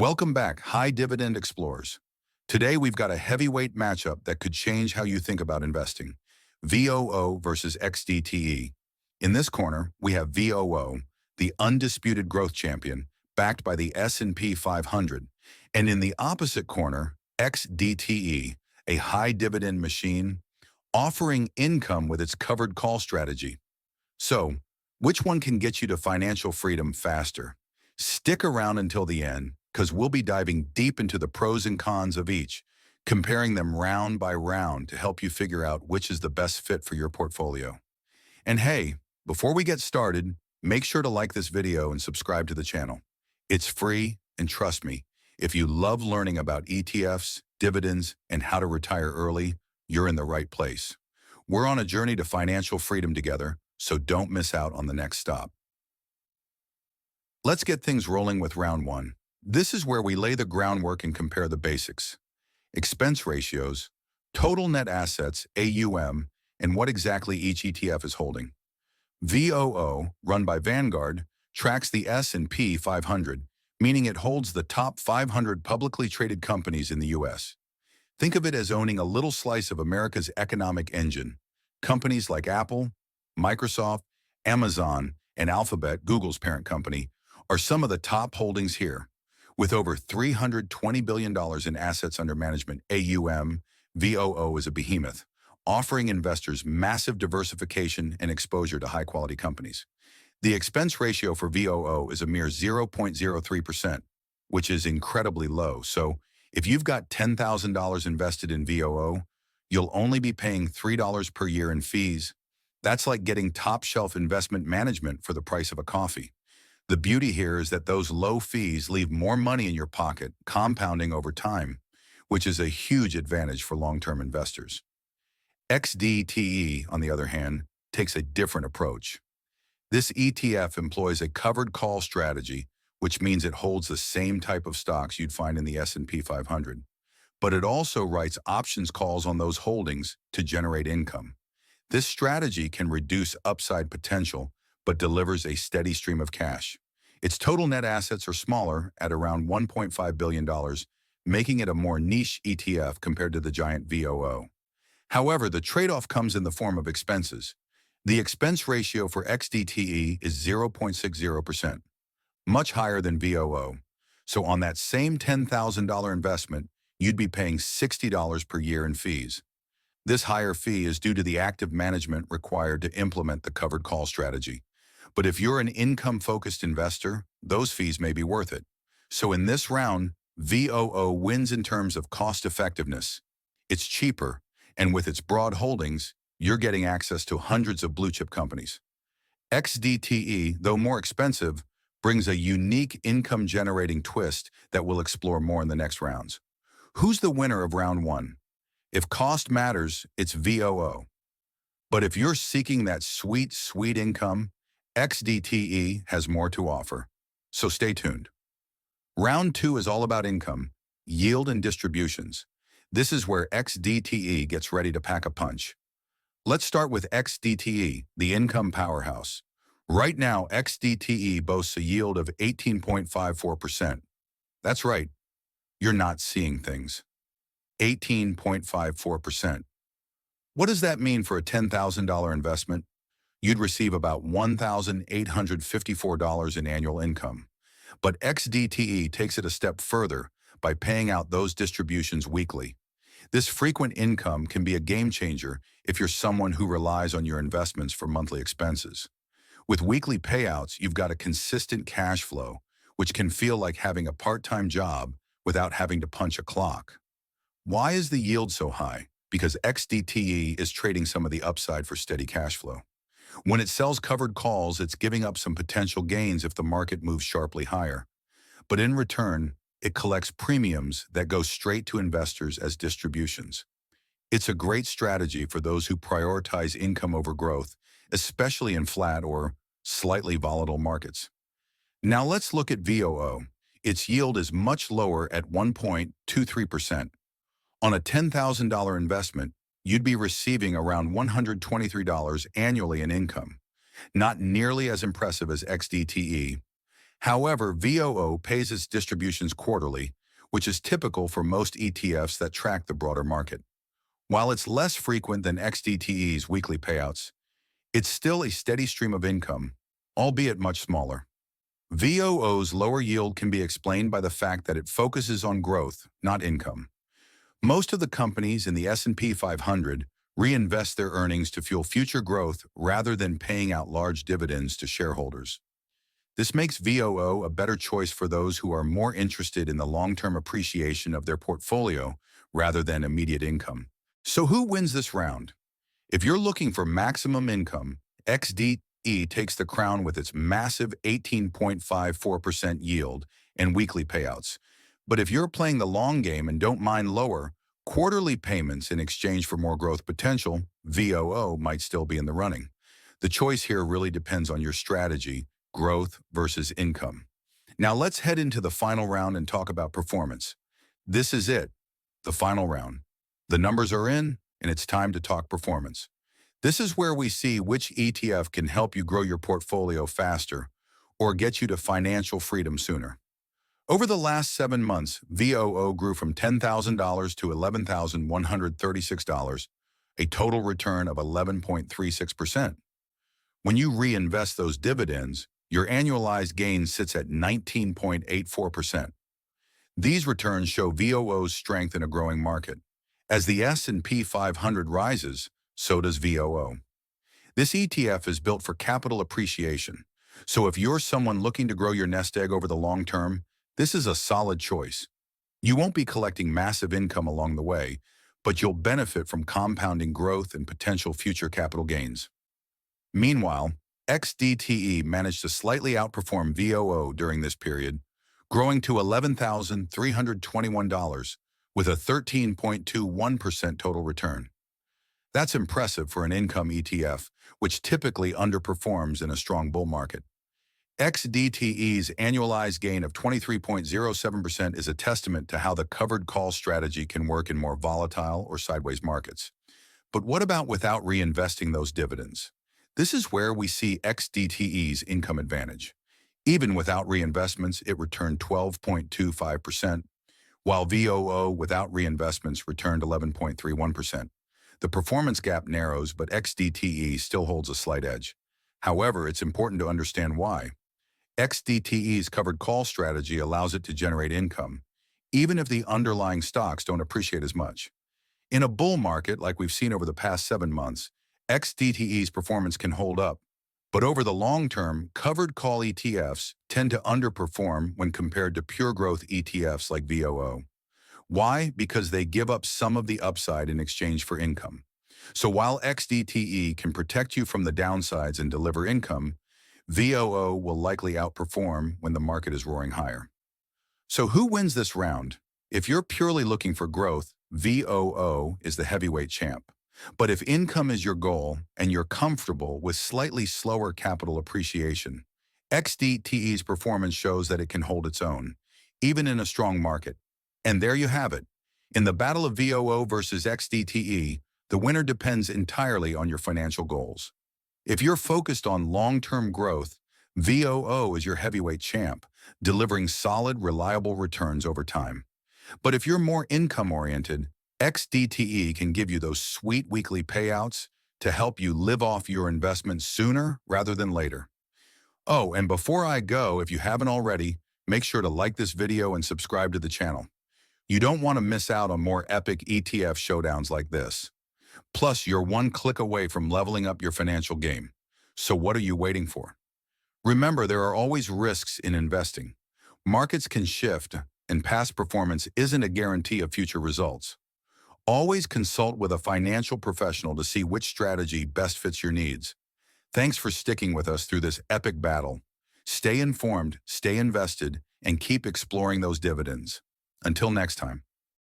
Welcome back, High Dividend Explorers. Today we've got a heavyweight matchup that could change how you think about investing. VOO versus XDTE. In this corner, we have VOO, the undisputed growth champion, backed by the S&P 500. And in the opposite corner, XDTE, a high dividend machine, offering income with its covered call strategy. So, which one can get you to financial freedom faster? Stick around until the end, because we'll be diving deep into the pros and cons of each, comparing them round by round to help you figure out which is the best fit for your portfolio. And hey, before we get started, make sure to like this video and subscribe to the channel. It's free, and trust me, if you love learning about ETFs, dividends, and how to retire early, you're in the right place. We're on a journey to financial freedom together, so don't miss out on the next stop. Let's get things rolling with round one. This is where we lay the groundwork and compare the basics. Expense ratios, total net assets, AUM, and what exactly each ETF is holding. VOO, run by Vanguard, tracks the S&P 500, meaning it holds the top 500 publicly traded companies in the US. Think of it as owning a little slice of America's economic engine. Companies like Apple, Microsoft, Amazon, and Alphabet, Google's parent company, are some of the top holdings here. With over $320 billion in assets under management, AUM, VOO is a behemoth, offering investors massive diversification and exposure to high-quality companies. The expense ratio for VOO is a mere 0.03%, which is incredibly low. So if you've got $10,000 invested in VOO, you'll only be paying $3 per year in fees. That's like getting top-shelf investment management for the price of a coffee. The beauty here is that those low fees leave more money in your pocket, compounding over time, which is a huge advantage for long-term investors. XDTE, on the other hand, takes a different approach. This ETF employs a covered call strategy, which means it holds the same type of stocks you'd find in the S&P 500. But it also writes options calls on those holdings to generate income. This strategy can reduce upside potential, but delivers a steady stream of cash. Its total net assets are smaller at around $1.5 billion, making it a more niche ETF compared to the giant VOO. However, the trade-off comes in the form of expenses. The expense ratio for XDTE is 0.60%, much higher than VOO. So on that same $10,000 investment, you'd be paying $60 per year in fees. This higher fee is due to the active management required to implement the covered call strategy. But if you're an income-focused investor, those fees may be worth it. So in this round, VOO wins in terms of cost-effectiveness. It's cheaper, and with its broad holdings, you're getting access to hundreds of blue-chip companies. XDTE, though more expensive, brings a unique income-generating twist that we'll explore more in the next rounds. Who's the winner of round one? If cost matters, it's VOO. But if you're seeking that sweet, sweet income, XDTE has more to offer. So stay tuned. Round two is all about income, yield, and distributions. This is where XDTE gets ready to pack a punch. Let's start with XDTE, the income powerhouse. Right now, XDTE boasts a yield of 18.54%. That's right. You're not seeing things. 18.54%. What does that mean for a $10,000 investment? You'd receive about $1,854 in annual income. But XDTE takes it a step further by paying out those distributions weekly. This frequent income can be a game changer if you're someone who relies on your investments for monthly expenses. With weekly payouts, you've got a consistent cash flow, which can feel like having a part-time job without having to punch a clock. Why is the yield so high? Because XDTE is trading some of the upside for steady cash flow. When it sells covered calls, it's giving up some potential gains if the market moves sharply higher. But in return, it collects premiums that go straight to investors as distributions. It's a great strategy for those who prioritize income over growth, especially in flat or slightly volatile markets. Now let's look at VOO. Its yield is much lower at 1.23%. On a $10,000 investment, you'd be receiving around $123 annually in income. Not nearly as impressive as XDTE. However, VOO pays its distributions quarterly, which is typical for most ETFs that track the broader market. While it's less frequent than XDTE's weekly payouts, it's still a steady stream of income, albeit much smaller. VOO's lower yield can be explained by the fact that it focuses on growth, not income. Most of the companies in the S&P 500 reinvest their earnings to fuel future growth rather than paying out large dividends to shareholders. This makes VOO a better choice for those who are more interested in the long-term appreciation of their portfolio rather than immediate income. So who wins this round? If you're looking for maximum income, XDTE takes the crown with its massive 18.54% yield and weekly payouts. But if you're playing the long game and don't mind lower, quarterly payments in exchange for more growth potential, VOO might still be in the running. The choice here really depends on your strategy, growth versus income. Now let's head into the final round and talk about performance. This is it, the final round. The numbers are in, and it's time to talk performance. This is where we see which ETF can help you grow your portfolio faster or get you to financial freedom sooner. Over the last 7 months, VOO grew from $10,000 to $11,136, a total return of 11.36%. When you reinvest those dividends, your annualized gain sits at 19.84%. These returns show VOO's strength in a growing market. As the S&P 500 rises, so does VOO. This ETF is built for capital appreciation, so if you're someone looking to grow your nest egg over the long term, this is a solid choice. You won't be collecting massive income along the way, but you'll benefit from compounding growth and potential future capital gains. Meanwhile, XDTE managed to slightly outperform VOO during this period, growing to $11,321 with a 13.21% total return. That's impressive for an income ETF, which typically underperforms in a strong bull market. XDTE's annualized gain of 23.07% is a testament to how the covered call strategy can work in more volatile or sideways markets. But what about without reinvesting those dividends? This is where we see XDTE's income advantage. Even without reinvestments, it returned 12.25%, while VOO without reinvestments returned 11.31%. The performance gap narrows, but XDTE still holds a slight edge. However, it's important to understand why. XDTE's covered call strategy allows it to generate income, even if the underlying stocks don't appreciate as much. In a bull market like we've seen over the past 7 months, XDTE's performance can hold up. But over the long term, covered call ETFs tend to underperform when compared to pure growth ETFs like VOO. Why? Because they give up some of the upside in exchange for income. So while XDTE can protect you from the downsides and deliver income, VOO will likely outperform when the market is roaring higher. So who wins this round? If you're purely looking for growth, VOO is the heavyweight champ. But if income is your goal and you're comfortable with slightly slower capital appreciation, XDTE's performance shows that it can hold its own, even in a strong market. And there you have it. In the battle of VOO versus XDTE, the winner depends entirely on your financial goals. If you're focused on long-term growth, VOO is your heavyweight champ, delivering solid, reliable returns over time. But if you're more income-oriented, XDTE can give you those sweet weekly payouts to help you live off your investments sooner rather than later. Oh, and before I go, if you haven't already, make sure to like this video and subscribe to the channel. You don't want to miss out on more epic ETF showdowns like this. Plus, you're one click away from leveling up your financial game. So what are you waiting for? Remember, there are always risks in investing. Markets can shift, and past performance isn't a guarantee of future results. Always consult with a financial professional to see which strategy best fits your needs. Thanks for sticking with us through this epic battle. Stay informed, stay invested, and keep exploring those dividends. Until next time.